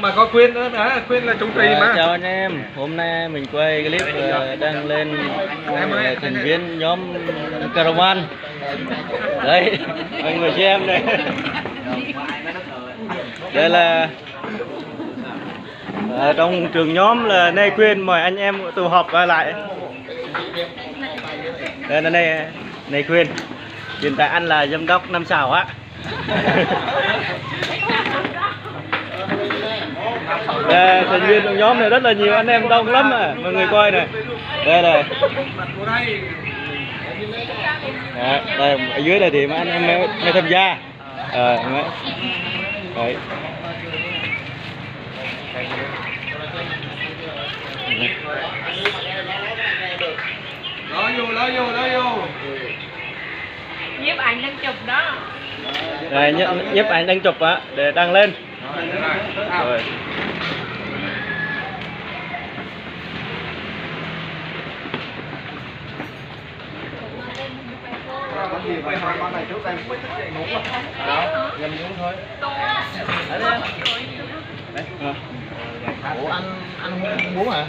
Mà có Khuyên nữa hả? Khuyên là chủ trì mà. Chào anh em, hôm nay mình quay clip đăng lên thành viên nhóm Caravan. Đấy, mọi người xem đây. Đây là trong trường nhóm là nay Khuyên mời anh em tụ họp lại. Đây là này Khuyên. Hiện tại anh là giám đốc Năm Sào á. Thành viên trong nhóm này rất là nhiều, anh em đông lắm à, mọi người coi này. Đây này. Đây ở dưới này thì mấy anh em mới tham gia. Đấy. Lo vô. Nhiếp ảnh đang chụp đó. Đây, nhiếp ảnh đang chụp á, để đăng lên. Rồi. Ủa anh không muốn hả?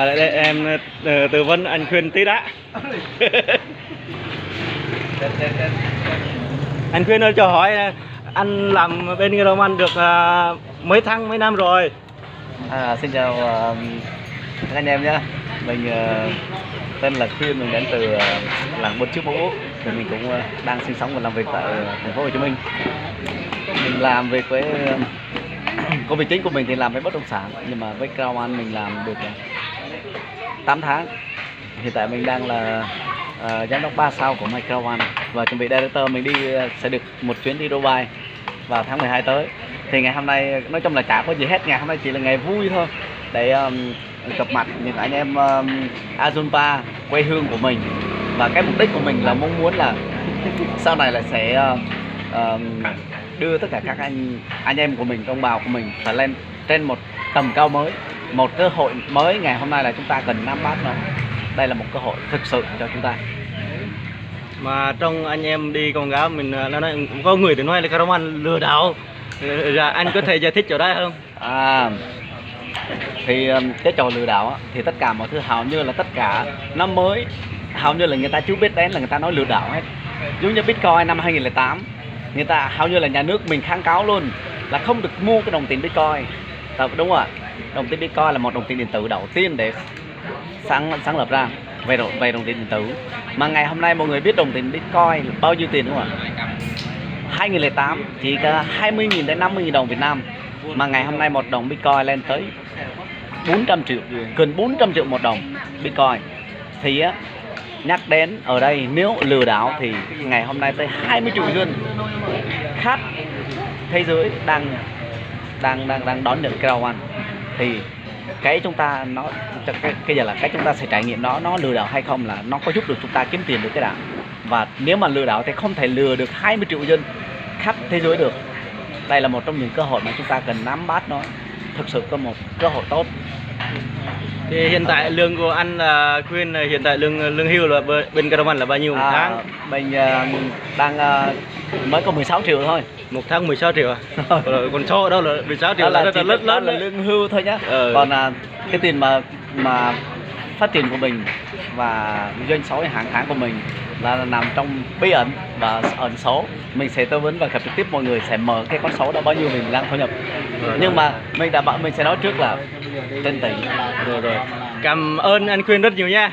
Đây em tư vấn anh Khuyên tí đã. Anh Khuyên ơi, cho hỏi anh làm bên Caravan được mấy tháng mấy năm rồi? Xin chào các anh em nhé. Mình tên là Khuyên, mình đến từ làng Buôn Trước Mẫu Úc. Mình cũng đang sinh sống và làm việc tại thành phố Hồ Chí Minh. Mình làm việc với công việc chính của mình thì làm với bất động sản, nhưng mà với Caravan mình làm được 8 tháng. Hiện tại mình đang là giám đốc 3 sao của My Caravan và chuẩn bị director. Mình sẽ được một chuyến đi Dubai vào tháng 12 tới. Thì ngày hôm nay nói chung là chả có gì hết, ngày hôm nay chỉ là ngày vui thôi để gặp mặt những anh em Ajunpa, quê hương của mình. Và cái mục đích của mình là mong muốn là sau này là sẽ đưa tất cả các anh em của mình, đồng bào của mình phải lên trên một tầm cao mới, một cơ hội mới. Ngày hôm nay là chúng ta cần nắm bắt nó. Đây là một cơ hội thực sự cho chúng ta. Mà trong anh em đi con gái mình nó nói, có người thì nói là Caravan lừa đảo. Rồi anh có thể giải thích chỗ đấy không? Thì cái trò lừa đảo thì tất cả mọi thứ hầu như là tất cả năm mới, hầu như là người ta chưa biết đến là người ta nói lừa đảo hết. Giống như Bitcoin năm 2008, người ta hầu như là nhà nước mình kháng cáo luôn là không được mua cái đồng tiền Bitcoin. Đúng rồi, đồng tiền Bitcoin là một đồng tiền điện tử đầu tiên để sáng lập ra về đồng tiền điện tử. Mà ngày hôm nay mọi người biết đồng tiền Bitcoin bao nhiêu tiền không ạ? 2008 chỉ có 20.000 đến 50.000 đồng Việt Nam. Mà ngày hôm nay một đồng Bitcoin lên tới 400 triệu, gần 400 triệu một đồng Bitcoin. Thì nhắc đến ở đây nếu lừa đảo thì ngày hôm nay tới 20 triệu dân khắp thế giới đang đón nhận Caravan. Thì cái chúng ta cái giờ là cái chúng ta sẽ trải nghiệm nó lừa đảo hay không, là nó có giúp được chúng ta kiếm tiền được cái đã. Và nếu mà lừa đảo thì không thể lừa được 20 triệu dân khắp thế giới được. Đây là một trong những cơ hội mà chúng ta cần nắm bắt nó. Thực sự có một cơ hội tốt. Thì hiện tại lương của anh là Khuyên, hiện tại lương hưu là bên Caravan là bao nhiêu một tháng? Mình đang mới có 16 triệu thôi. Một tháng 16 triệu à? Còn số đâu là 16 triệu là rất là lớn là lương hưu thôi nhá. Còn cái tiền mà phát triển của mình và doanh số hàng tháng của mình là nằm trong bí ẩn và ẩn số. Mình sẽ tư vấn và gặp trực tiếp mọi người sẽ mở cái con số đó bao nhiêu mình đang thu nhập. Nhưng mà mình đã bảo mình sẽ nói trước là trên tỷ. Rồi. Cảm ơn anh Khuyên rất nhiều nha.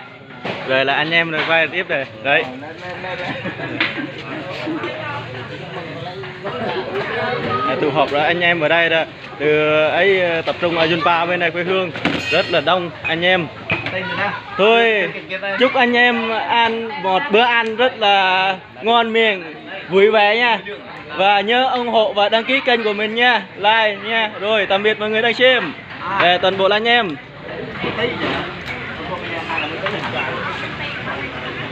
Rồi là anh em rồi quay tiếp rồi. Đấy. Tụ họp rồi anh em ở đây đó, từ ấy tập trung ở Ajunpa bên này quê hương rất là đông anh em. Thôi chúc anh em ăn một bữa ăn rất là ngon miệng, vui vẻ nha. Và nhớ ủng hộ và đăng ký kênh của mình nha, like nha. Rồi tạm biệt mọi người đang xem. Toàn bộ là anh em.